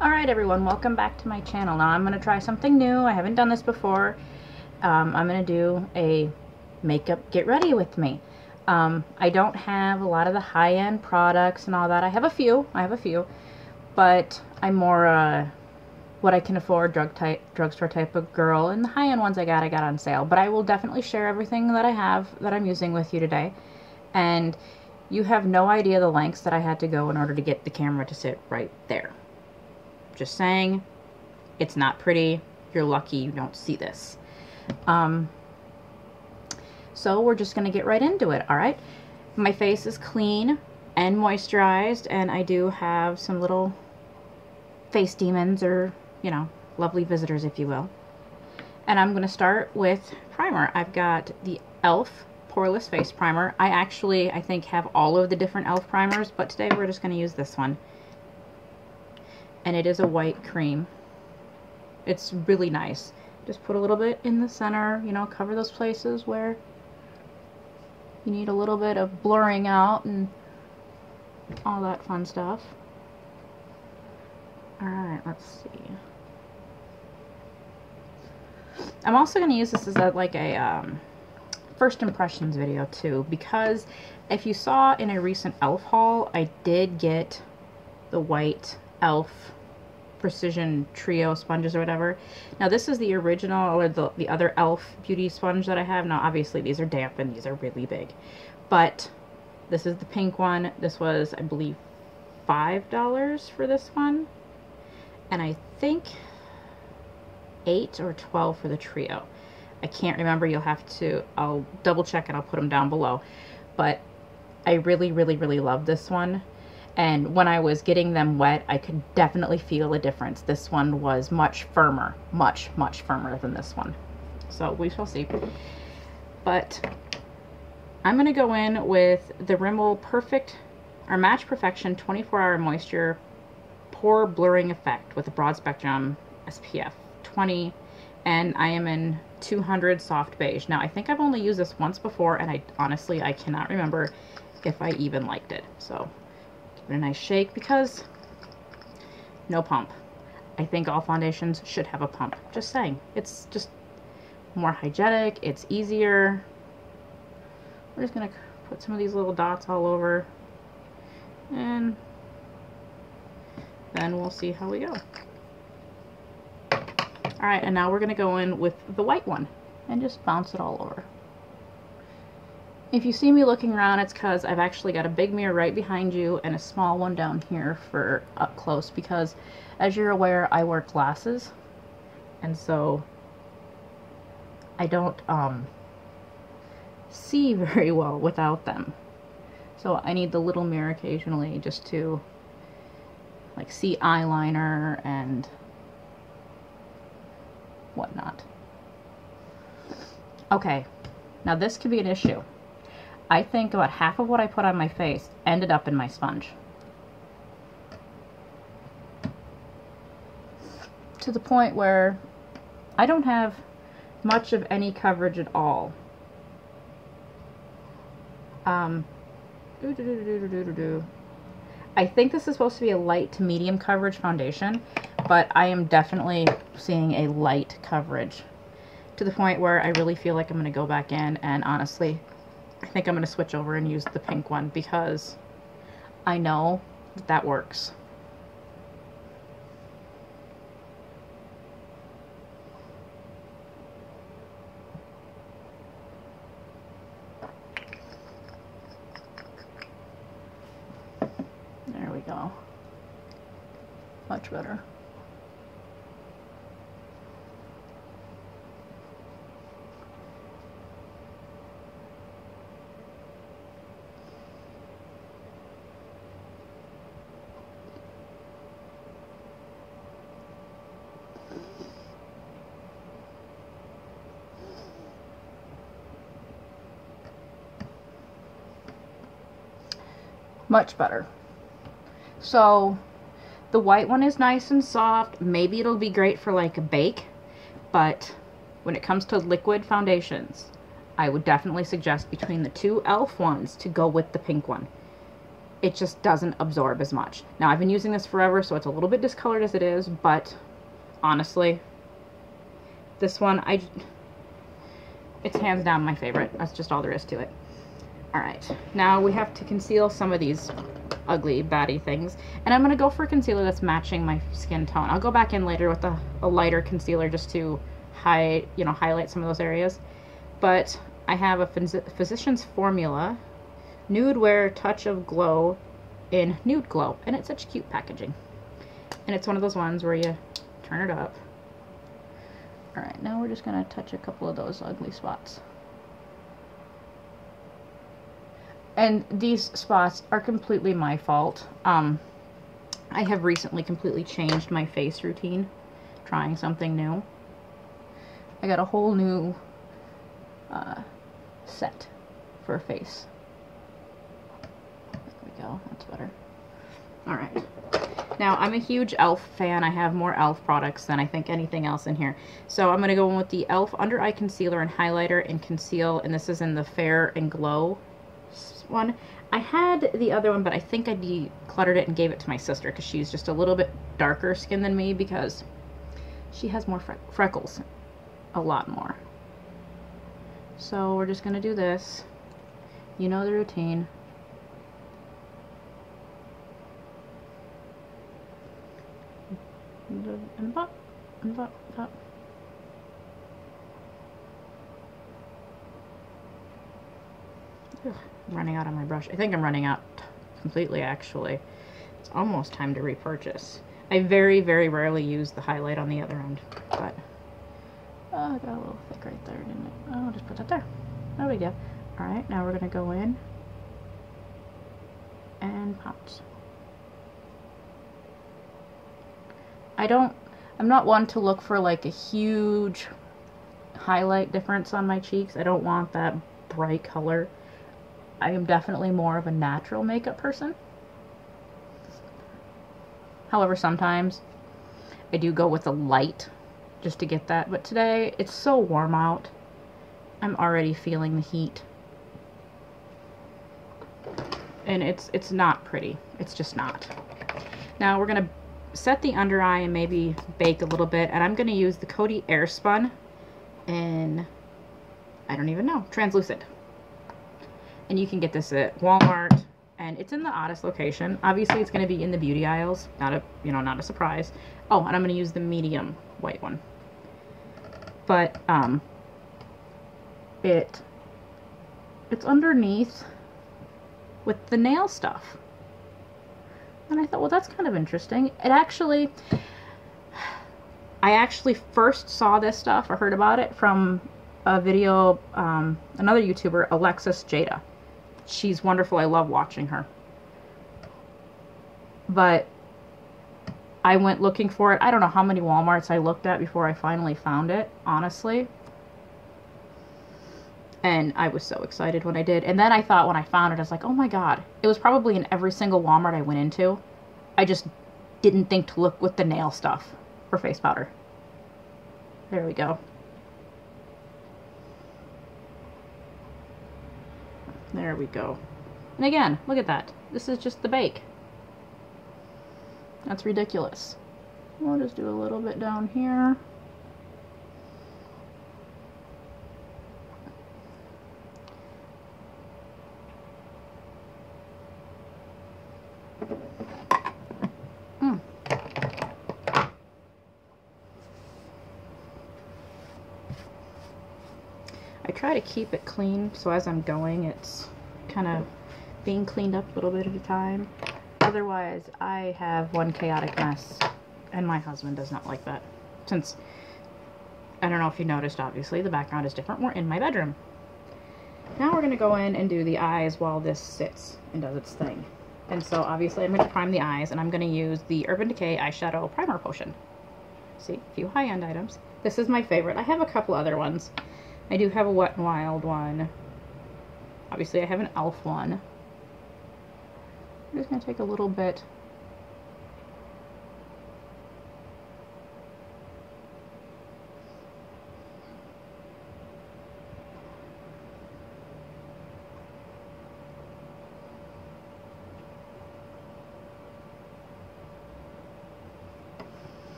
Alright everyone, welcome back to my channel. Now I'm going to try something new. I haven't done this before. I'm going to do a makeup get ready with me. I don't have a lot of the high-end products and all that. I have a few, but I'm more what I can afford drugstore type of girl, and the high-end ones I got on sale. But I will definitely share everything that I have that I'm using with you today. And you have no idea the lengths that I had to go in order to get the camera to sit right there. Just saying, it's not pretty. You're lucky you don't see this. So we're just gonna get right into it. All right, my face is clean and moisturized, and I do have some little face demons, or you know, lovely visitors, if you will. And I'm gonna start with primer. I've got the e.l.f. poreless face primer. I think have all of the different e.l.f. primers, but today we're just gonna use this one. And it is a white cream. It's really nice. Just put a little bit in the center, you know, cover those places where you need a little bit of blurring out and all that fun stuff. Alright, let's see. I'm also going to use this as like a first impressions video too, because if you saw in a recent e.l.f. haul, I did get the white e.l.f. Precision Trio sponges or whatever. Now this is the original, or the other e.l.f. beauty sponge that I have. Now obviously these are damp and these are really big, but this is the pink one. This was, I believe, $5 for this one, and I think $8 or $12 for the trio. I can't remember. I'll double check and I'll put them down below. But I really love this one. And when I was getting them wet, I could definitely feel a difference. This one was much firmer, much firmer than this one. So we shall see. But I'm going to go in with the Rimmel Match Perfection 24-Hour Moisture Pore Blurring Effect with a broad spectrum SPF 20. And I am in 200 Soft Beige. Now I think I've only used this once before, and honestly I cannot remember if I even liked it. So a nice shake, because no pump. I think all foundations should have a pump. Just saying. It's just more hygienic. It's easier. We're just going to put some of these little dots all over, and then we'll see how we go. Alright, and now we're going to go in with the white one and just bounce it all over. If you see me looking around, it's because I've actually got a big mirror right behind you and a small one down here for up close, because as you're aware, I wear glasses, and so I don't see very well without them. So I need the little mirror occasionally just to like see eyeliner and whatnot. Okay, now this could be an issue. I think about half of what I put on my face ended up in my sponge, to the point where I don't have much of any coverage at all. I think this is supposed to be a light to medium coverage foundation, but I am definitely seeing a light coverage, to the point where I really feel like I'm going to go back in, and honestly I think I'm going to switch over and use the pink one, because I know that works. There we go. Much better. Much better. So the white one is nice and soft. Maybe it'll be great for like a bake, but when it comes to liquid foundations, I would definitely suggest between the two e.l.f. ones to go with the pink one. it just doesn't absorb as much. Now, I've been using this forever, so it's a little bit discolored as it is, but honestly, this one, it's hands down my favorite. That's just all there is to it. All right, now we have to conceal some of these ugly, baddie things, and I'm gonna go for a concealer that's matching my skin tone. I'll go back in later with a lighter concealer just to highlight some of those areas. But I have a Physicians Formula Nude Wear Touch of Glow in Nude Glow, and it's such cute packaging. And it's one of those ones where you turn it up. All right, now we're just gonna touch a couple of those ugly spots. And these spots are completely my fault. I have recently completely changed my face routine, trying something new. I got a whole new set for a face. There we go, that's better. Alright. Now, I'm a huge e.l.f. fan. I have more e.l.f. products than I think anything else in here. So I'm going to go in with the e.l.f. Under Eye Concealer and Highlighter and Conceal, and this is in the Fair and Glow one. I had the other one, but I think I decluttered it and gave it to my sister because she's just a little bit darker skin than me because she has more freckles. A lot more. So we're just going to do this. You know the routine. And pop, and pop, pop. Ugh, I'm running out on my brush. I think I'm running out completely, actually. It's almost time to repurchase. I very, very rarely use the highlight on the other end, but oh, I got a little thick right there, didn't it? Oh, I'll just put that there. There we go. Alright, now we're going to go in and pounce. I'm not one to look for like a huge highlight difference on my cheeks. I don't want that bright color. I am definitely more of a natural makeup person. However, sometimes I do go with a light just to get that. But today, it's so warm out. I'm already feeling the heat. And it's not pretty. It's just not. Now we're going to set the under eye and maybe bake a little bit. And I'm going to use the Coty Airspun in, I don't even know, translucent. And you can get this at Walmart. And it's in the oddest location. Obviously, it's going to be in the beauty aisles. Not a surprise. Oh, and I'm going to use the medium white one. But it's underneath with the nail stuff. And I thought, well, that's kind of interesting. I actually first saw this stuff or heard about it from a video, another YouTuber, Alexis Jada. She's wonderful. I love watching her. But I went looking for it. I don't know how many Walmarts I looked at before I finally found it, honestly. And I was so excited when I did. And then I thought when I found it, I was like, oh my god. It was probably in every single Walmart I went into. I just didn't think to look with the nail stuff for face powder. There we go. There we go. And again, look at that. This is just the bake. That's ridiculous. We'll just do a little bit down here. I try to keep it clean, so as I'm going, it's kind of being cleaned up a little bit at a time. Otherwise, I have one chaotic mess, and my husband does not like that. Since, I don't know if you noticed, obviously, the background is different. We're in my bedroom. Now we're going to go in and do the eyes while this sits and does its thing. And so, obviously, I'm going to prime the eyes, and I'm going to use the Urban Decay Eyeshadow Primer Potion. See, a few high-end items. This is my favorite. I have a couple other ones. I do have a Wet n Wild one. Obviously, I have an e.l.f. one. I'm just going to take a little bit.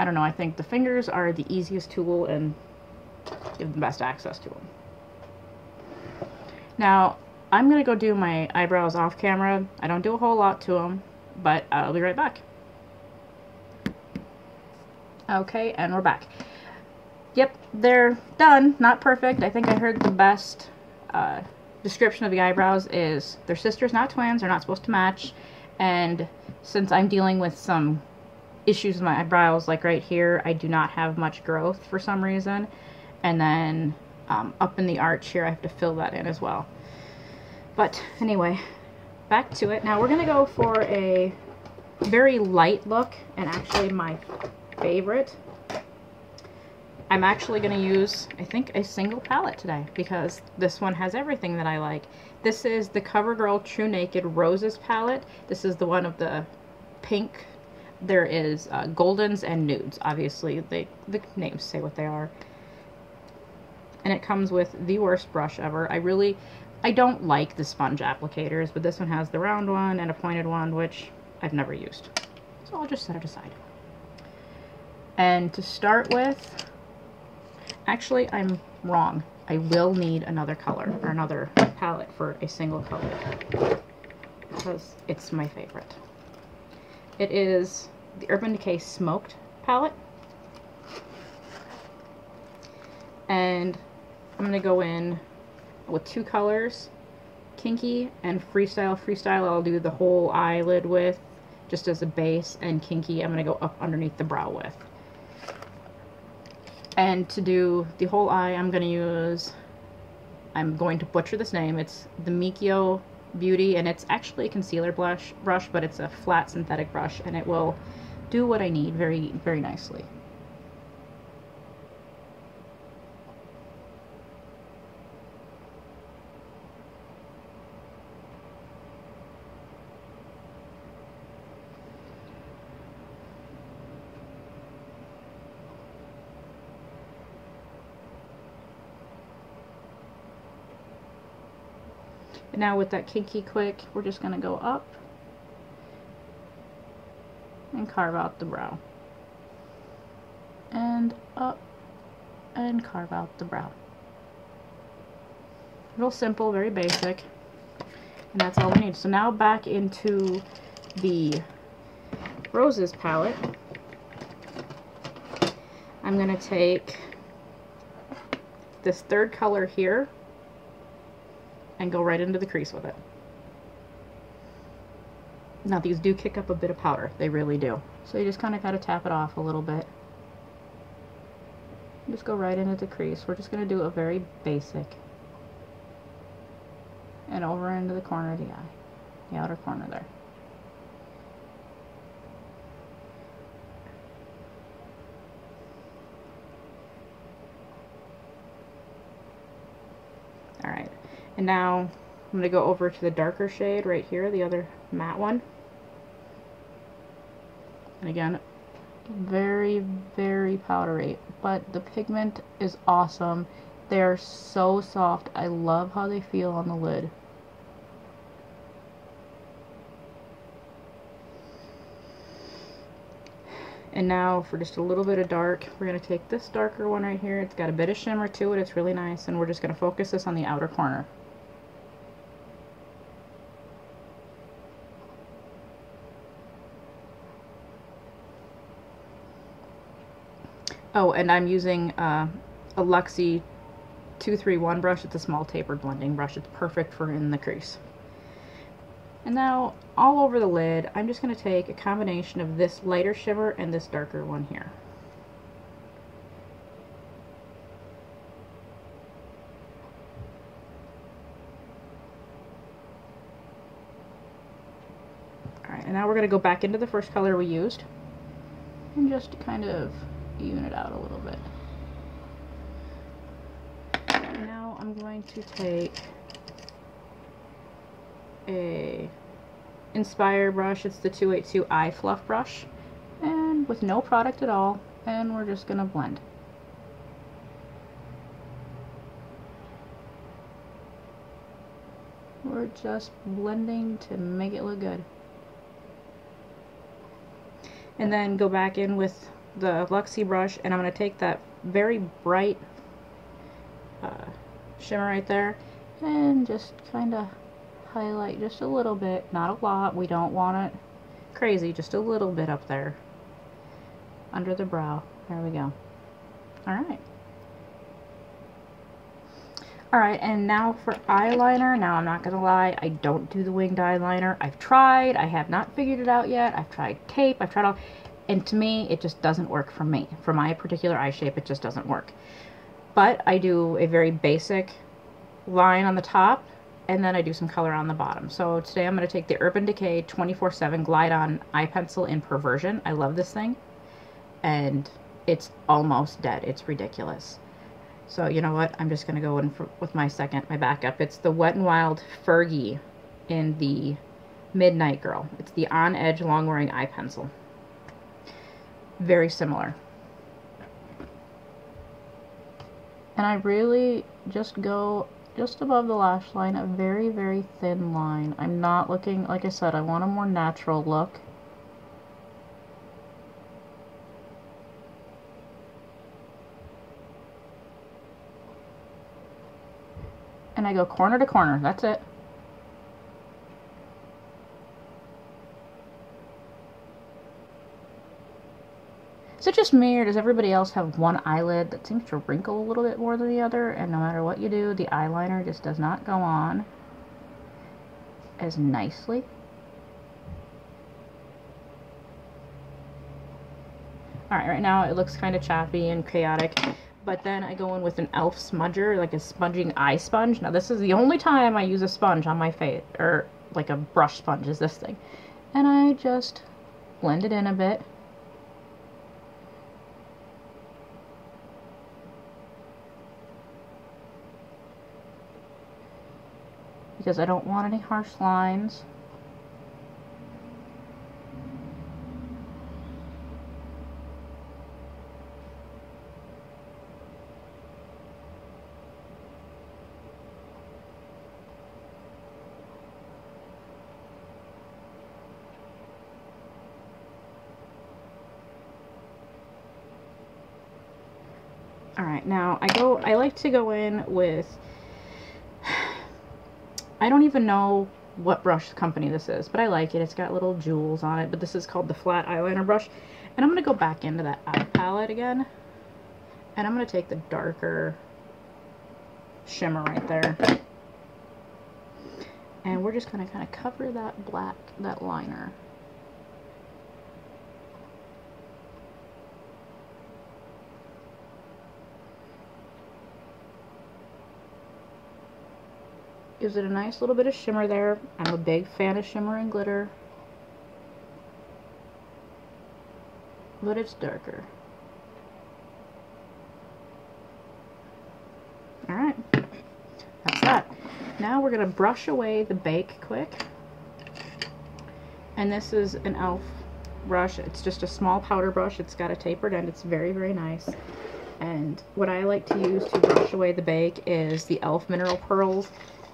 I don't know, I think the fingers are the easiest tool and you have the best access to them. Now, I'm going to go do my eyebrows off camera. I don't do a whole lot to them, but I'll be right back. Okay, and we're back. Yep, they're done. Not perfect. I think I heard the best description of the eyebrows is they're sisters, not twins. They're not supposed to match. And since I'm dealing with some issues with my eyebrows, like right here, I do not have much growth for some reason. And then up in the arch here, I have to fill that in as well. But anyway, back to it. Now we're going to go for a very light look, and actually my favorite. I'm actually going to use, I think, a single palette today because this one has everything that I like. This is the CoverGirl True Naked Roses palette. This is the one of the pink. There is goldens and nudes. Obviously, the names say what they are. And it comes with the worst brush ever. I don't like the sponge applicators, but this one has the round one and a pointed one, which I've never used. So I'll just set it aside. And to start with, actually, I'm wrong. I will need another color, or another palette for a single color, because it's my favorite. It is the Urban Decay Smoked palette. And I'm going to go in with two colors, Kinky and Freestyle. Freestyle I'll do the whole eyelid with, just as a base, and Kinky I'm going to go up underneath the brow with. And to do the whole eye, I'm going to butcher this name, it's the Mieoko Beauty, and it's actually a concealer brush, but it's a flat synthetic brush, and it will do what I need very, very nicely. And now with that Kinky Quick, we're just going to go up and carve out the brow. And up and carve out the brow. Real simple, very basic. And that's all we need. So now back into the Roses palette. I'm going to take this third color here and go right into the crease with it. Now these do kick up a bit of powder, they really do. So you just kind of got to tap it off a little bit. Just go right into the crease. We're just going to do a very basic. And over into the corner of the eye, the outer corner there. Alright. And now I'm going to go over to the darker shade right here, the other matte one. And again, very, very powdery, but the pigment is awesome. They're so soft. I love how they feel on the lid. And now for just a little bit of dark, we're going to take this darker one right here. It's got a bit of shimmer to it. It's really nice. And we're just going to focus this on the outer corner. Oh, and I'm using a Luxe 231 brush. It's a small tapered blending brush. It's perfect for in the crease. And now, all over the lid, I'm just going to take a combination of this lighter shimmer and this darker one here. Alright, and now we're going to go back into the first color we used and just kind of even it out a little bit. And now I'm going to take a Inspr brush. It's the 282 Eye Fluff brush, and with no product at all, and we're just gonna blend. We're just blending to make it look good. And then go back in with the Luxe brush, and I'm going to take that very bright shimmer right there and just kind of highlight just a little bit, not a lot. We don't want it crazy, just a little bit up there under the brow. There we go. Alright. Alright, and now for eyeliner. Now, I'm not gonna lie, I don't do the winged eyeliner. I've tried, I have not figured it out yet. I've tried tape, I've tried all, and to me, it just doesn't work for me. For my particular eye shape, it just doesn't work. But I do a very basic line on the top, and then I do some color on the bottom. So today I'm going to take the Urban Decay 24/7 Glide On Eye Pencil in Perversion. I love this thing, and it's almost dead. It's ridiculous. So you know what? I'm just going to go in with my backup. It's the Wet n Wild Fergie in the Midnight Girl. It's the On Edge Long Wearing Eye Pencil. Very similar. And I really just go just above the lash line, a very, very thin line. I'm not looking, like I said, I want a more natural look. And I go corner to corner, that's it. Is it just me, or does everybody else have one eyelid that seems to wrinkle a little bit more than the other, and no matter what you do, the eyeliner just does not go on as nicely? Alright, right now it looks kind of choppy and chaotic, but then I go in with an e.l.f. smudger, like a smudging eye sponge. Now this is the only time I use a sponge on my face, or like a brush sponge is this thing. And I just blend it in a bit. Because I don't want any harsh lines. Alright, now I like to go in with, I don't even know what brush company this is, but I like it. It's got little jewels on it, but this is called the flat eyeliner brush. And I'm going to go back into that eye palette again, and I'm going to take the darker shimmer right there. And we're just going to kind of cover that liner. Gives it a nice little bit of shimmer there. I'm a big fan of shimmer and glitter, but it's darker. Alright, that's that. Now we're going to brush away the bake quick. And this is an e.l.f. brush. It's just a small powder brush. It's got a tapered end. It's very, very nice. And what I like to use to brush away the bake is the e.l.f. Mineral Pearls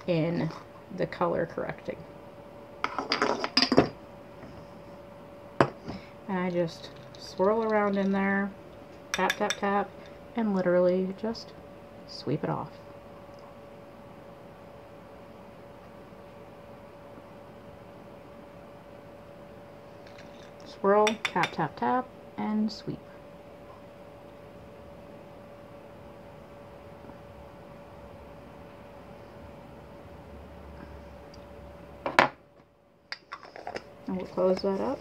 in the color correcting. And I just swirl around in there, tap, tap, tap, and literally just sweep it off. Swirl, tap, tap, tap, and sweep. And we'll close that up.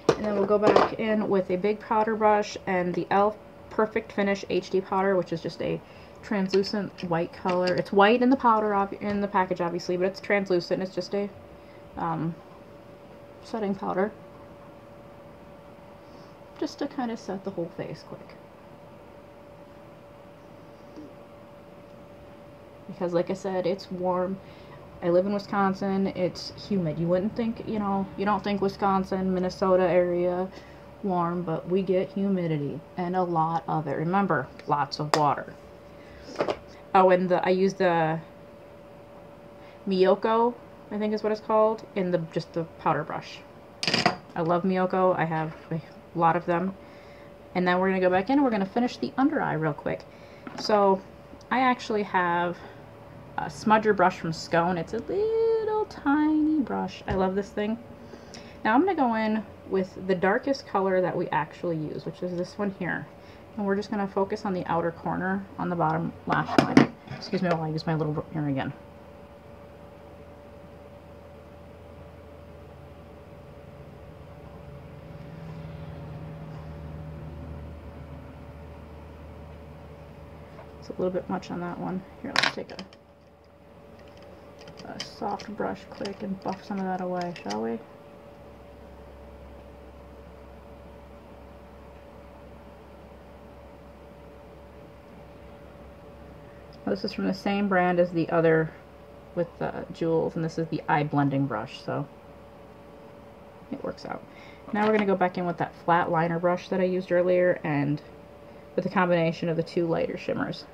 And then we'll go back in with a big powder brush and the e.l.f. Perfect Finish HD powder, which is just a translucent white color. It's white in the powder, in the package obviously, but it's translucent. It's just a setting powder. Just to kind of set the whole face quick. Because like I said, it's warm. I live in Wisconsin. It's humid. You wouldn't think, you know, you don't think Wisconsin, Minnesota area warm, but we get humidity and a lot of it. Remember, lots of water. Oh, and I use the Mieoko, I think is what it's called, in just the powder brush. I love Mieoko. I have a lot of them. And then we're going to go back in and we're going to finish the under eye real quick. So I actually have a smudger brush from Skone. It's a little tiny brush. I love this thing. Now I'm going to go in with the darkest color that we actually use, which is this one here. And we're just going to focus on the outer corner on the bottom lash line. Excuse me while I use my little mirror again. It's a little bit much on that one. Here, let's take a soft brush quick and buff some of that away, shall we? This is from the same brand as the other with the jewels, and this is the eye blending brush, so it works out. Now we're going to go back in with that flat liner brush that I used earlier, and with a combination of the two lighter shimmers.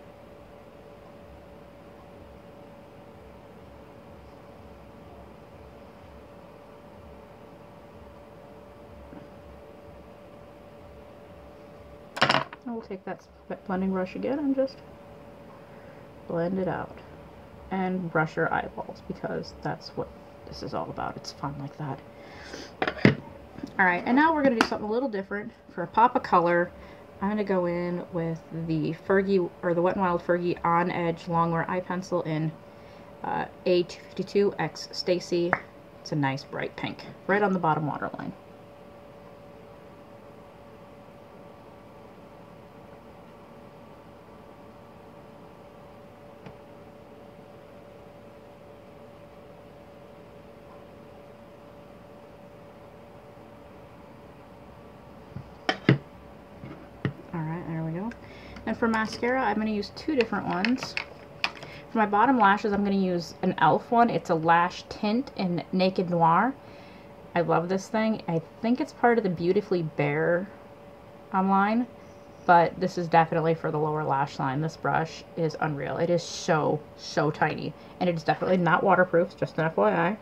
And we'll take that blending brush again and just blend it out and brush your eyeballs, because that's what this is all about. It's fun like that. Alright, and now we're going to do something a little different. For a pop of color, I'm going to go in with the Fergie, or the Wet n Wild Fergie On Edge Longwear Eye Pencil in A252X Stacy. It's a nice bright pink, right on the bottom waterline. And for mascara, I'm going to use two different ones. For my bottom lashes, I'm going to use an e.l.f. one. It's a lash tint in Naked Noir. I love this thing. I think it's part of the Beautifully Bare line, but this is definitely for the lower lash line. This brush is unreal. It is so, so tiny. And it's definitely not waterproof, just an FYI.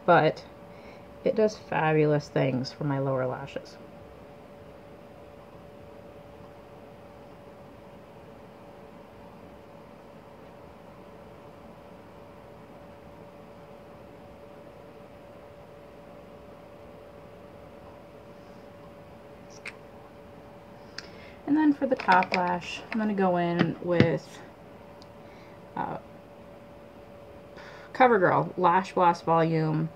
But it does fabulous things for my lower lashes. And then for the top lash, I'm going to go in with CoverGirl Lash Blast Volume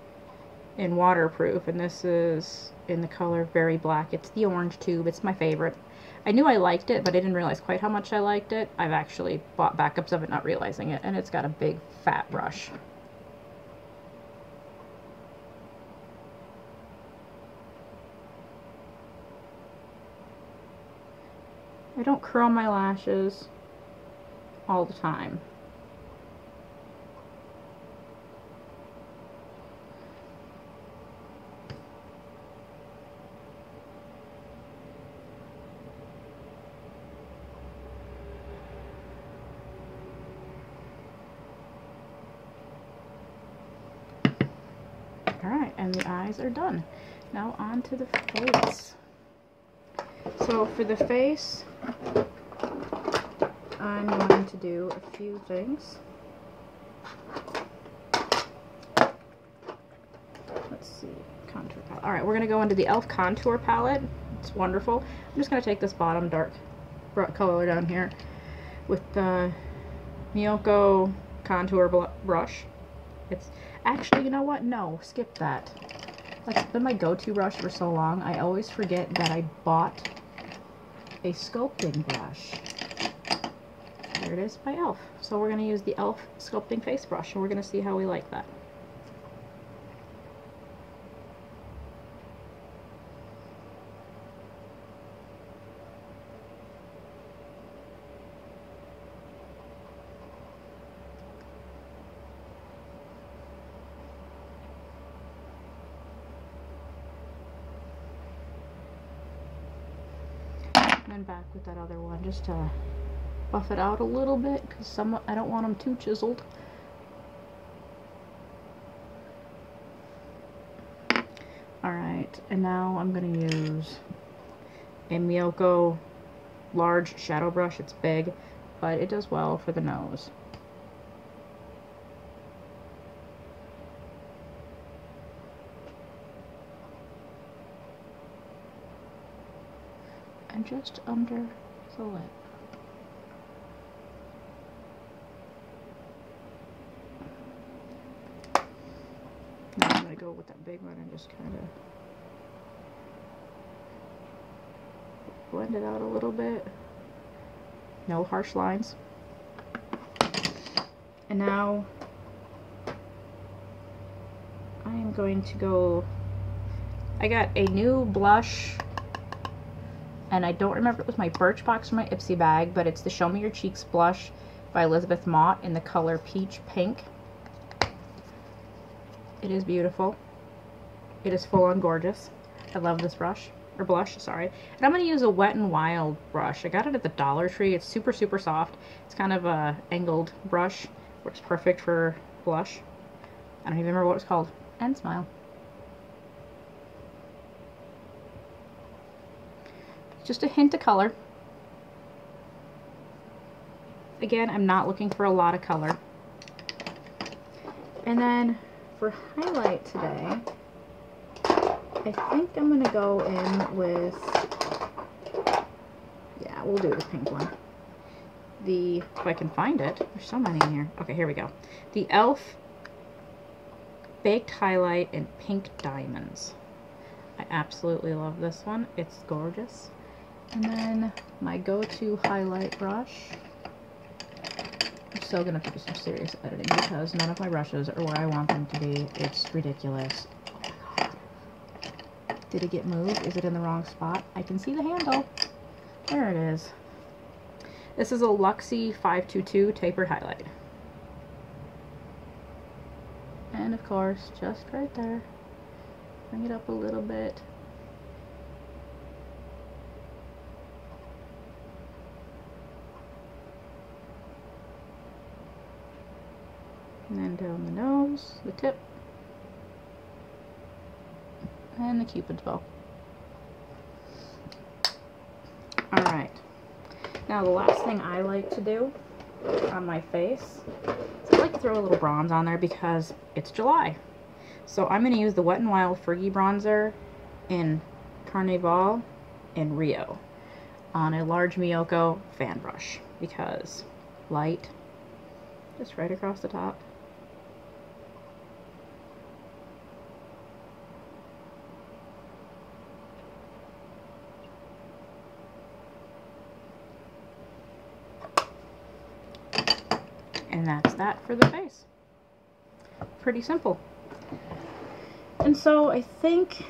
in Waterproof. And this is in the color Very Black. It's the orange tube. It's my favorite. I knew I liked it, but I didn't realize quite how much I liked it. I've actually bought backups of it not realizing it. And it's got a big fat brush. I don't curl my lashes all the time. Alright, and the eyes are done. Now on to the face. So for the face, I'm going to do a few things. Let's see, contour palette. Alright, we're going to go into the e.l.f. contour palette. It's wonderful. I'm just going to take this bottom dark color down here with the Mieoko contour brush. It's actually, you know what? No, skip that. That's been my go-to brush for so long. I always forget that I bought a sculpting brush. There it is by e.l.f. So we're going to use the e.l.f. sculpting face brush, and we're going to see how we like that. And back with that other one just to buff it out a little bit, because I don't want them too chiseled. Alright, and now I'm going to use a Mieoko large shadow brush. It's big, but it does well for the nose. And just under the lip. Now I'm going to go with that big one and just kind of blend it out a little bit. No harsh lines. And now I am going to go, I got a new blush, and I don't remember if it was my Birchbox or my Ipsy bag, but it's the Show Me Your Cheeks blush by Elizabeth Mott in the color Peach Pink. It is beautiful. It is full on gorgeous. I love this brush, or blush, sorry. And I'm going to use a Wet n Wild brush. I got it at the Dollar Tree. It's super, super soft. It's kind of a angled brush. Works perfect for blush. I don't even remember what it's called. And smile. Just a hint of color. Again, I'm not looking for a lot of color. And then for highlight today, I think I'm going to go in with, yeah, we'll do the pink one. If I can find it, there's so many in here. Okay, here we go. The e.l.f. Baked Highlight in Pink Diamonds. I absolutely love this one. It's gorgeous. And then my go-to highlight brush. I'm still going to have to do some serious editing because none of my brushes are where I want them to be. It's ridiculous. Oh my god. Did it get moved? Is it in the wrong spot? I can see the handle. There it is. This is a Luxe 522 Tapered Highlight. And of course, just right there. Bring it up a little bit. And then down the nose, the tip, and the Cupid's bow. Alright, now the last thing I like to do on my face is I like to throw a little bronze on there because it's July. So I'm going to use the Wet n Wild Fergie Bronzer in Carnival in Rio on a large Mieoko fan brush because light, just right across the top. And that's that for the face. Pretty simple. And so I think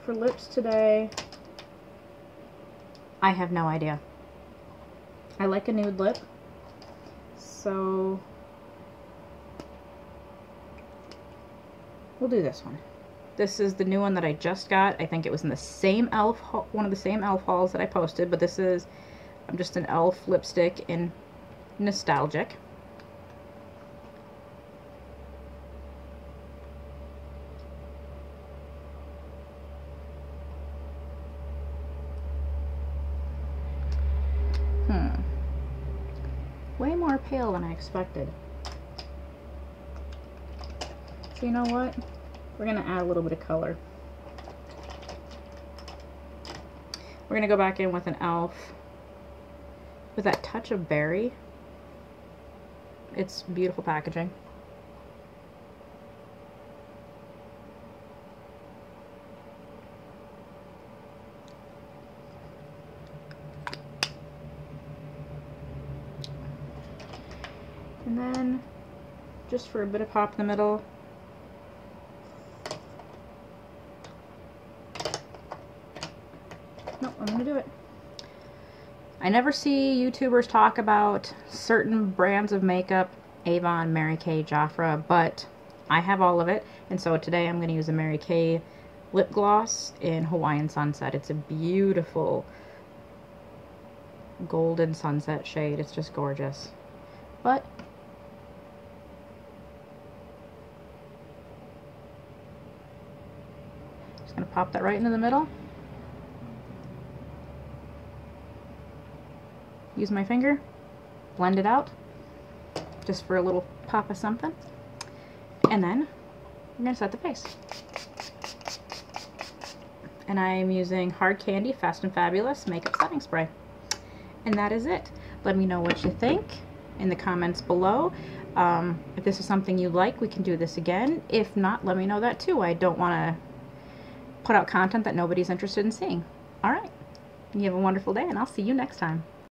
for lips today, I have no idea. I like a nude lip. So we'll do this one. This is the new one that I just got. I think it was in the same e.l.f. one of the same e.l.f. hauls that I posted, but this is just an e.l.f. lipstick in Nostalgic. Way more pale than I expected. So you know what? We're gonna add a little bit of color. We're gonna go back in with an e.l.f. with that touch of berry. It's beautiful packaging. And then, just for a bit of pop in the middle, nope, I'm gonna do it. I never see YouTubers talk about certain brands of makeup, Avon, Mary Kay, Jafra, but I have all of it. And so today I'm going to use a Mary Kay lip gloss in Hawaiian Sunset. It's a beautiful golden sunset shade. It's just gorgeous. But just going to pop that right into the middle. use my finger, blend it out, just for a little pop of something. And then we're going to set the face. And I'm using Hard Candy Fast and Fabulous Makeup Setting Spray. And that is it. Let me know what you think in the comments below. If this is something you like, we can do this again. If not, let me know that too. I don't want to put out content that nobody's interested in seeing. Alright. You have a wonderful day, and I'll see you next time.